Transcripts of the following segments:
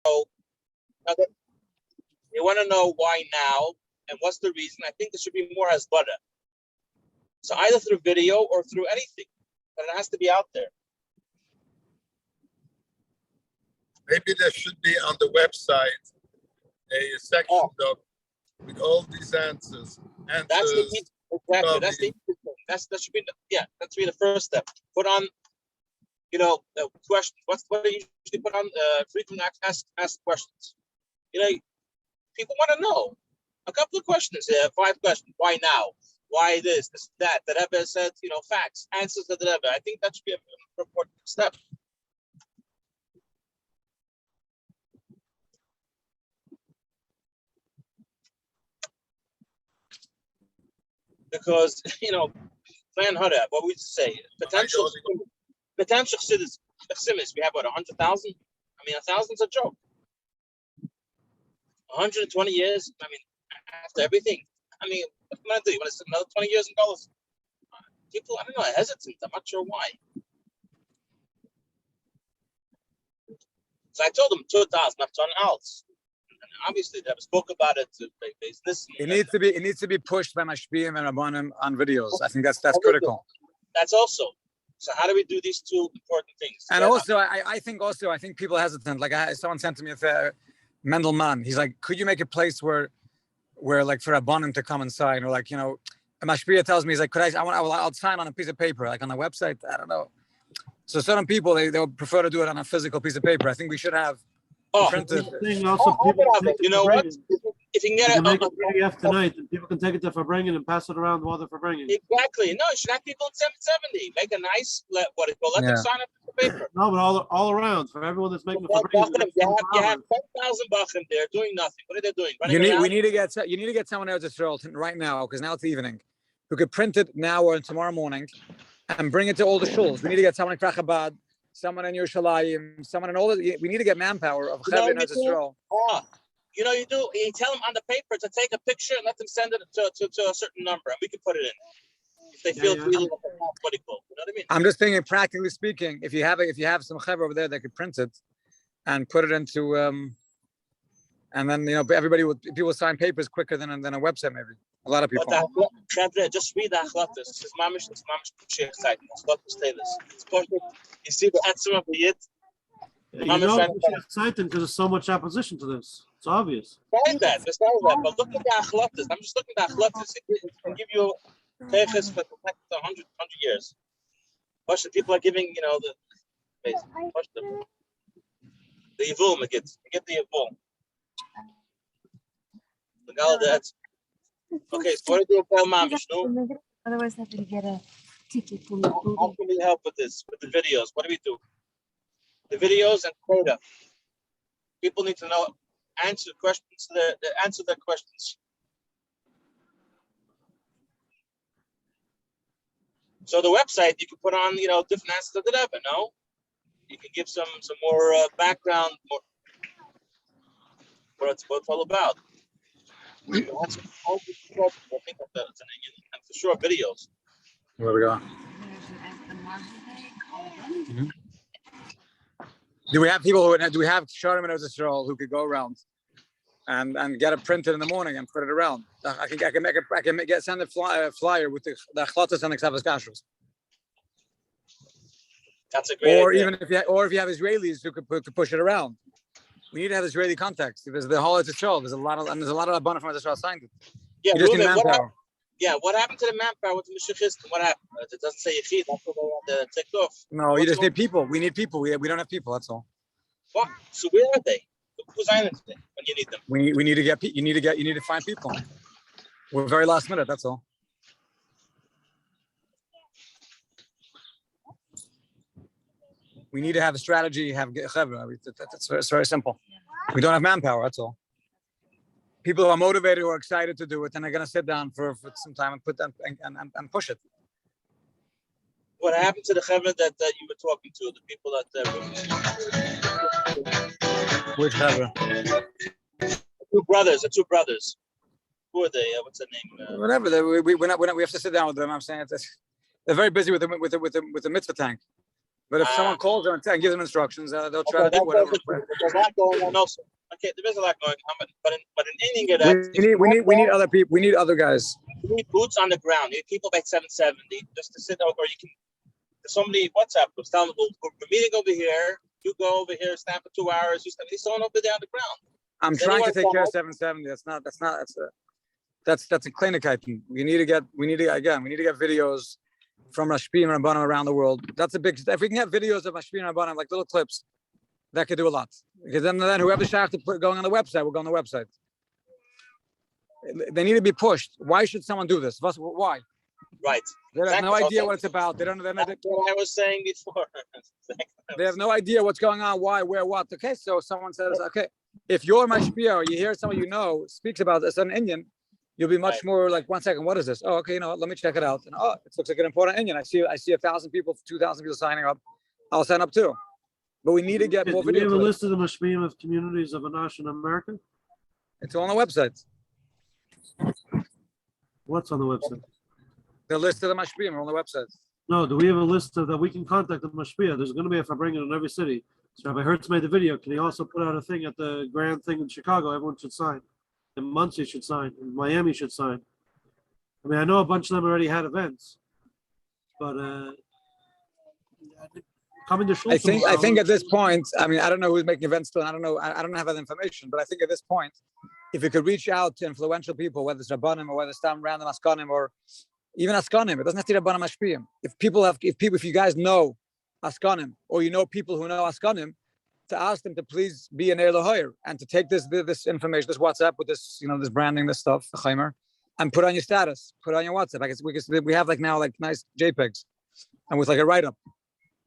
they want to know why now and what's the reason. I think there should be more Hezbollah. So either through video or through anything, but it has to be out there. Maybe there should be on the website a section with all these answers. That's the exactly. That's the that should be that should be the first step. Put on, the questions. What do you usually put on? Frequent asked questions. People want to know a couple of questions. 5 questions. Why now? Why this, that? The Rebbe said, facts, answers to the Rebbe. I think that should be an important step. Because, plan Hada, what we say, potential Chasidim, we have 100,000? 1,000's a joke. 120 years, after everything. What am I going to do? You want to sit another 20 years in Golos? People, I don't know, hesitant. I'm not sure why. So I told them 2,000, not ton else. And obviously, they spoke about it. It needs to be pushed by Mashpiim and Rabbonim on videos. I think that's critical. That's also. So how do we do these 2 important things? And also, I think people are hesitant. Like someone sent to me a Mendel Mann. He's like, could you make a place where like for Rabbonim to come inside, or a Mashpia tells me, he's like, I'll sign on a piece of paper, like on the website. I don't know. So certain people they would prefer to do it on a physical piece of paper. I think we should have printed. You know what? If you can get it, make a PDF tonight, and people can take it to Farbrengen and pass it around while they're Farbrengen. Exactly. No, you should have people in 770. Make a nice let them sign up for the paper. No, but all around for everyone that's making the Farbrengen. You have 10,000 Bachim there doing nothing. What are they doing? You need to get someone else to throw right now, because now it's evening, who could print it now or tomorrow morning and bring it to all the shuls. We need to get someone in Krachabad, someone in Yerushalayim, someone in all the. We need to get manpower of Chevron and Israel. You do. You tell them on the paper to take a picture and let them send it to a certain number, and we can put it in if they feel really political. You know what I mean? I'm just thinking, practically speaking, if you have some Chevron over there that could print it and put it into, and then people sign papers quicker than a website maybe. A lot of people. But just read the Hachlata. It's mamish exciting. It's perfect. You see the answer of the Yid. It's exciting because there's so much opposition to this. It's obvious. Besides that, but look at the Hachlatas. I'm just looking at the Hachlatas. It can give you teches for 100 years. Watch the people are giving, watch the Yivul, it gets the Yivul. The Galadat. Okay, so what do you do with Mamish, no? Otherwise, I have to get a ticket from How can we help with this, with the videos? What do we do? The videos and quota. People need to know, answer questions, answer their questions. So the website, you can put on, different answers to the Rebbe, no? You can give some more background, more what it's all about. I think that's and for sure videos. Where we go? Mm-hmm. Do we have Sharm and Israel who could go around and get it printed in the morning and put it around? I can send a flyer with the Hachlatas and the Ksav Hiskashrus. That's a great idea. Even if you have Israelis who could push it around. We need to have Israeli context because the whole Israel. There's a lot of Rabbonim from Israel signed it. Yeah, you just need manpower. What happened to the manpower with the Meshachist? What happened? It doesn't say Yechid. That's what they had to take off. No, you just need people. We need people. We don't have people. That's all. What? So where are they? Who's island today when you need them? We need to get. You need to find people. We're very last minute. That's all. We need to have a strategy. It's very simple. We don't have manpower. That's all. People who are motivated, who are excited to do it, and they're going to sit down for some time and put them and push it. What happened to the Chevron that you were talking to? The people that which Chevron? The two brothers. Who are they? What's their name? Whatever. We have to sit down with them. I'm saying they're very busy with the mitzvah tank. But if someone calls them and gives them instructions, they'll try to do whatever. There's a lot going on also. Okay, there is a lot going on, but in India, we need other people. We need other guys. You need boots on the ground. You need people by 770 just to sit over. Or you can. Somebody WhatsApp was telling them, we're meeting over here. You go over here, stand for 2 hours. You stand. He's someone over there on the ground. I'm trying to take care of 770. That's a clinic item. We need to get videos from Mashpiim and Rabbonim around the world. That's a big. If we can get videos of Mashpiim and Rabbonim, like little clips, that could do a lot. Because then whoever shach to put going on the website will go on the website. They need to be pushed. Why should someone do this? Why? Right. They have no idea what it's about. They don't know. That's what I was saying before. They have no idea what's going on, why, where, what. Okay, so someone says, okay, if you're Mashpia or you hear someone you know speaks about this in Indian, you'll be much more like, 1 second, what is this? Oh, okay, let me check it out. And it looks like an important Indian. I see 1,000 people, 2,000 people signing up. I'll sign up too. But we need to get more videos. Do you have a list of the Mashpiim of communities of Anash in America? It's all on the website. What's on the website? The list of the Mashpiim are on the website. No, do we have a list that we can contact the Mashpia? There's going to be a Fabrengen in every city. So Rabbi Hertz made the video. Can he also put out a thing at the grand thing in Chicago? Everyone should sign. And Muncie should sign. And Miami should sign. I mean, I know a bunch of them already had events, but coming to shul. I think at this point, I mean, I don't know who's making events still. I don't know. I don't have that information, but I think at this point, if you could reach out to influential people, whether it's Rabbonim or whether it's some random Askanim or even Askanim, it doesn't have to be Rabbonim Mashpiim. If you guys know Askanim or you know people who know Askanim, to ask them to please be an Eir Lahoyer and to take this information, this WhatsApp with this, this branding, this stuff, the Chaimer, and put on your status, put on your WhatsApp. I guess we have now nice JPEGs and with a write-up.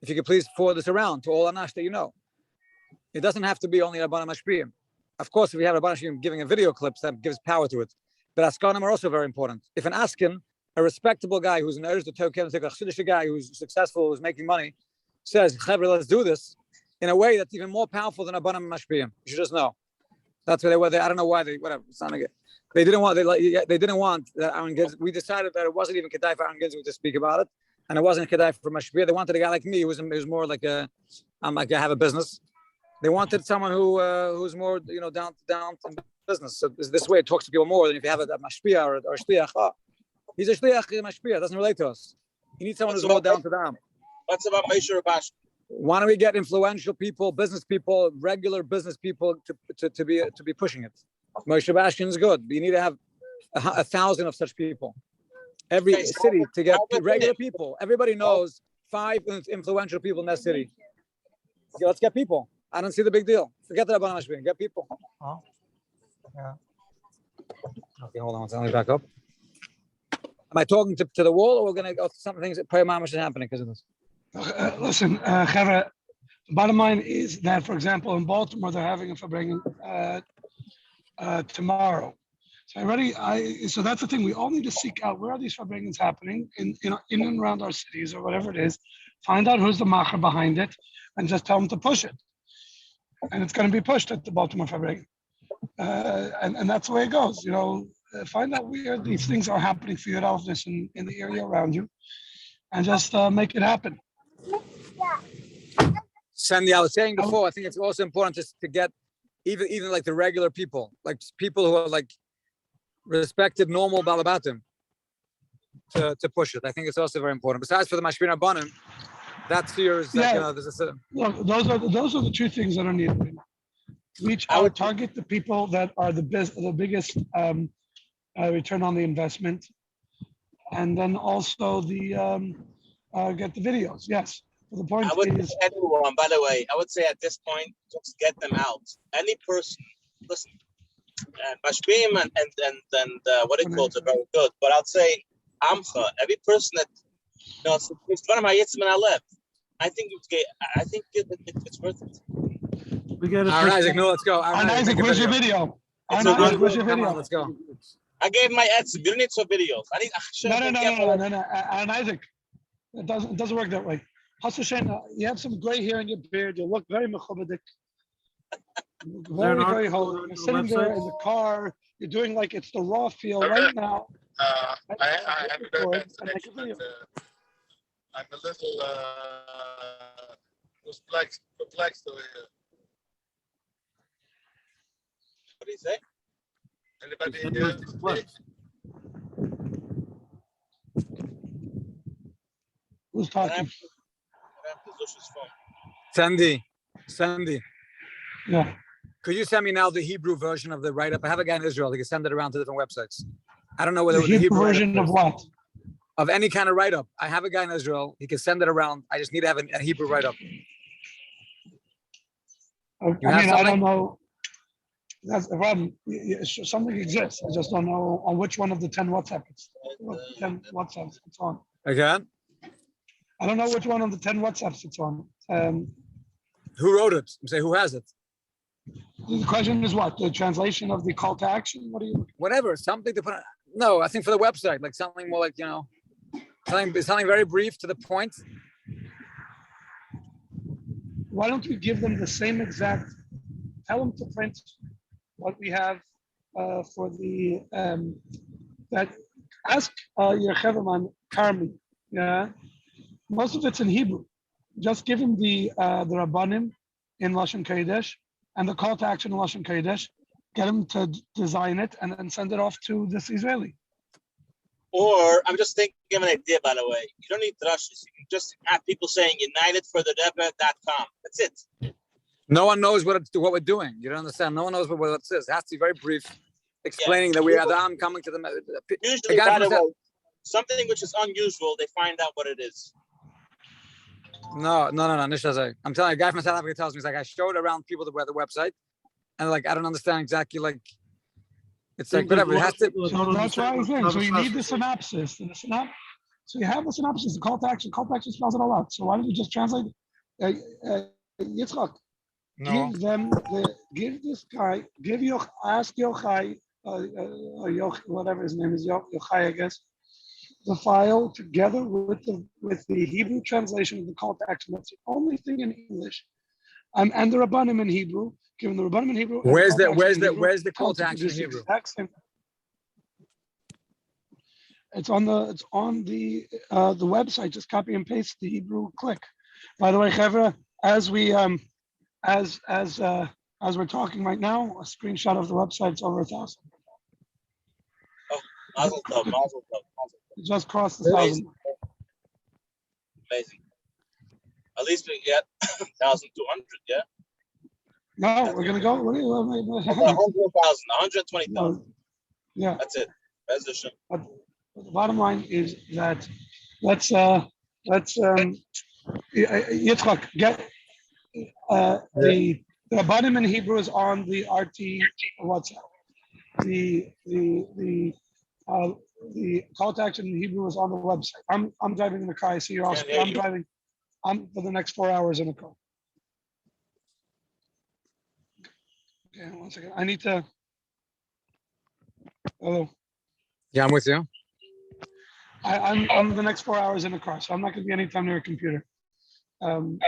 If you could please forward this around to all Anash that you know. It doesn't have to be only Rabbonim Mashpiim. Of course, if we have Rabbonim Mashpiim giving a video clips, that gives power to it. But Askanim are also very important. If an Askin, a respectable guy who's an Eretz Token, a Chassidish guy who's successful, who's making money, says, "Chevra, let's do this," in a way that's even more powerful than Rabbonim and Mashpiim. You should just know. That's where they I don't know why whatever. It's not like they didn't want that Aaron Ginsburg. We decided that it wasn't even Kedai for Aaron Ginsburg to speak about it, and it wasn't Kedai for Mashpiim. They wanted a guy like me who was more like I have a business. They wanted someone who's more down to business. So this way it talks to people more than if you have a Mashpiach or a Shliach. He's a Shliach, Mashpiach, doesn't relate to us. You need someone who's more down to them. What's about Moshe Rabbash? Why don't we get influential people, business people, regular business people to be pushing it? Moshe Rabbash is good. But you need to have 1,000 of such people. Every city to get regular people. Everybody knows 5 influential people in that city. Okay, let's get people. I don't see the big deal. Forget the Rabbonim Mashpiim. Get people. Oh, yeah. Okay, hold on. Let me back up. Am I talking to the wall, or we're going to go some things that prayer mamash is happening because of this? Listen, Chevra, the bottom line is that, for example, in Baltimore, they're having a Fabrengen tomorrow. So that's the thing. We all need to seek out where are these Fabrengens happening in and around our cities or whatever it is. Find out who's the macher behind it, and just tell them to push it. And it's going to be pushed at the Baltimore Fabrengen. And that's the way it goes. Find out where these things are happening for your office in the area around you, and just make it happen. Sandy, I was saying before, I think it's also important to get even like the regular people, like people who are like respected, normal balabatim, to push it. I think it's also very important. Besides for the Mashpiim Rabbonim, that's yours. Look, those are the 2 things that are needed. Reach out, target the people that are the biggest return on the investment, and then also get the videos. Yes. The point I would is, say anyone, by the way, I would say at this point, just get them out. Any person, listen, Mashpiim and what it calls are very good, but I'll say Amcha, every person that it's one of my yitzim and I left. I think it's worth it. We got Isaac, no, let's go. Isaac, where's your video? Where's your video? Let's go. I gave my etzim. You don't need some videos. I need. No. And Isaac, it doesn't work that way. You have some gray hair in your beard. You look very mechubadik. Very, very holy. You're sitting there in the car. You're doing like it's the raw feel right now. I have a I'm a little perplexed over here. What do you say? Anybody He said he here? was perplexed. Who's What talking? happened to Zusha's phone? Sandy, Yeah. could you send me now the Hebrew version of the write-up? I have a guy in Israel. He can send it around to different websites. I don't know whether The Hebrew version write-up of is. what? Of any kind of write-up. I have a guy in Israel. He can send it around. I just need to have a Hebrew write-up. I You have mean, I don't something? know. That's the problem. Something exists. I just don't know on which one of the 10 WhatsApps. 10 WhatsApps it's on. Again? I don't know which one of the 10 WhatsApps it's on. Who wrote it? Say who has it? The question is what? The translation of the call to action? What do you? Whatever. Something to put on. No, I think for the website, like something more like, something very brief to the point. Why don't we give them the same exact? Tell them to print what we have for the that. Ask your Chevaman Karmi. Yeah, most of it's in Hebrew. Just give him the Rabbonim in Lashon Kodesh and the call to action in Lashon Kodesh. Get him to design it and then send it off to this Israeli. Or I'm just thinking of an idea, by the way. You don't need drushes. You can just have people saying unitedfortherebbe.com. That's it. No one knows what we're doing. You don't understand. No one knows what it says. It has to be very brief, explaining that we are the Am coming to the. Usually, by the way, something which is unusual, they find out what it is. No. I'm telling you, a guy from South Africa tells me, he's like, I showed around people the website, and like, I don't understand exactly, like, it's like, whatever, it has to. So that's why I'm saying. So you need the synopsis. So you have the synopsis, the call to action. Call to action spells it all out. So why don't you just translate Yitzchak? No. Give this guy, ask Yochai, whatever his name is, Yochai, I guess, the file together with the Hebrew translation of the call to action. That's the only thing in English. And the Rabbonim in Hebrew. Given the Rabbonim in Hebrew. Where's the call to action in Hebrew? It's on the website. Just copy and paste the Hebrew. Click. By the way, Chevra, as we're talking right now, a screenshot of the website. It's over 1,000. Oh, mazel tov. It just crossed the 1,000. Amazing. At least we get 1,200. Yeah. No, we're gonna go. What are you? 100,000, 120,000. Yeah. That's it. That's the show. But the bottom line is that let's Yitzchak, get the Rabbonim in Hebrew is on the RT WhatsApp. The call to action in Hebrew is on the website. I'm driving in the car. I see you're also. I'm driving. I'm for the next 4 hours in the car. Okay, 1 second. I need to. Hello. Yeah, I'm with you. I'm the next 4 hours in the car, so I'm not going to be anytime near a computer. But in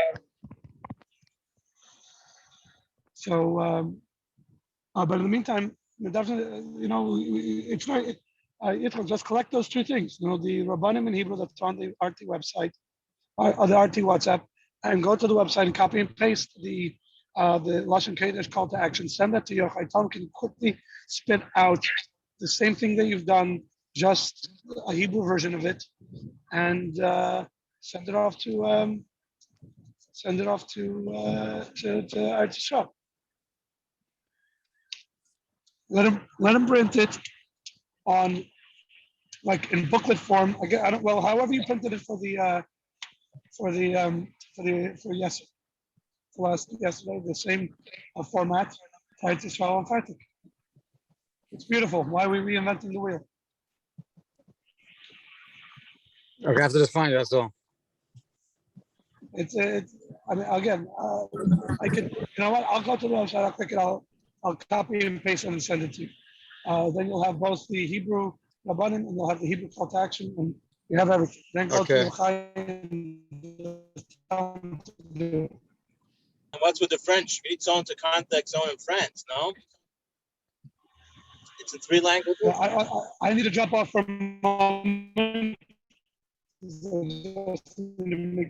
the meantime, definitely, it's very. It will just collect those two things. The Rabbonim in Hebrew that's on the RT website, or the RT WhatsApp, and go to the website and copy and paste the Lashon Kodesh call to action. Send that to Yochai. Tell him can quickly spit out the same thing that you've done, just a Hebrew version of it, and send it off to our shop. Let him print it on, like, in booklet form. I don't. Well, however you printed it for yesterday, the same format. Try to swallow and fight it. It's beautiful. Why are we reinventing the wheel? Okay, I have to just find it. That's all. It's. I mean, again, I could. You know what? I'll go to the website. I'll click it. I'll copy and paste it and send it to you. Then you'll have both the Hebrew Rabbonim and you'll have the Hebrew call to action, and you have everything. Then go to Yochai and And what's with the French? We need someone to contact someone in France, no? It's in 3 languages? I need to drop off for a moment.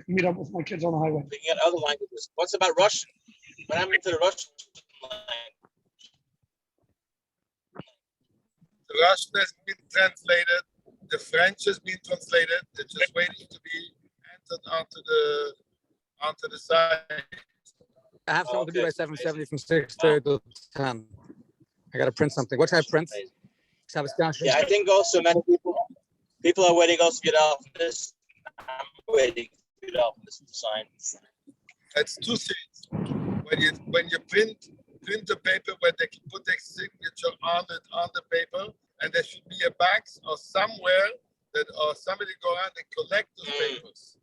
Meet up with my kids on the highway. Looking at other languages. What's about Russian? What happened to the Russian language? The Russian has been translated. The French has been translated. It's just waiting to be entered onto the site. I have someone to be Okay. by 7:70 from 6:30 to 10. I got to print something. What should I print? Ksav Hiskashrus. Yeah, I think also many people are waiting also to get off this. I'm waiting to get off this sign. It's two things. When you print the paper where they can put their signature on the paper, and there should be a box or somewhere that or somebody go around and collect those papers.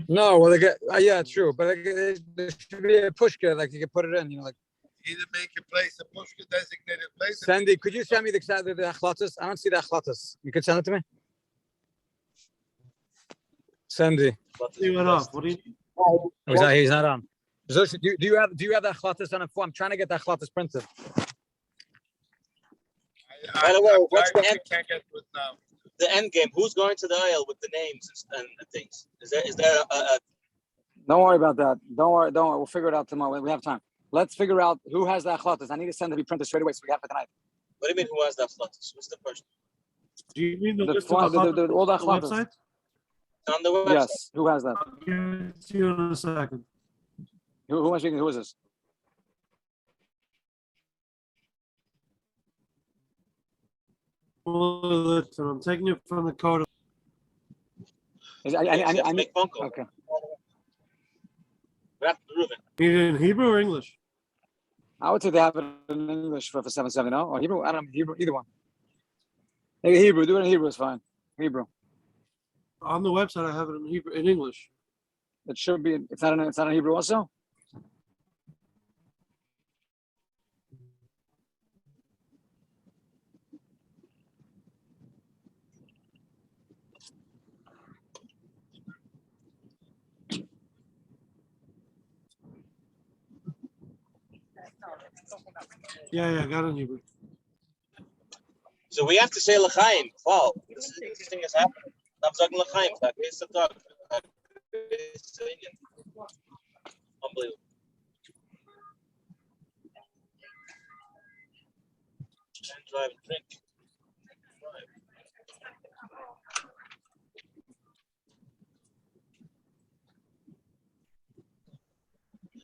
No, well, they get yeah, true, but like, there should be a pushka, like you can put it in, like. Either make a place a pushka designated place. Sandy, could you send me the Hachlatas? I don't see the Hachlatas. You could send it to me. Sandy. You went off. What do you? He's not on. So, do you have the Hachlatas on a form? I'm trying to get the Hachlatas printed. By the way, what's the end? Can't get to it now. The end game. Who's going to the aisle with the names and things? Is there a Don't worry about that. Don't worry. We'll figure it out tomorrow. We have time. Let's figure out who has the Hachlatas. I need to send them to be printed straight away so we have it tonight. What do you mean? Who has the Hachlatas? What's the person? Do you mean the list all of the Hachlatas. website? On the website. Yes. Who has that? I'll give it to you in a second. Who am I speaking to? Who is this? Well, listen, I'm taking it from the code. I Make phone call. Okay. Need it in Hebrew or English? I would say they have it in English for 770, no? Or Hebrew? I don't know. Hebrew, either one. Maybe Hebrew. Do it in Hebrew is fine. Hebrew. On the website, I have it in Hebrew, in English. It should be. It's not in Hebrew also. Yeah, I got it in Hebrew. So we have to say l'chaim. Wow, this thing is happening. I'm talking l'chaim. Unbelievable. And drive and drink.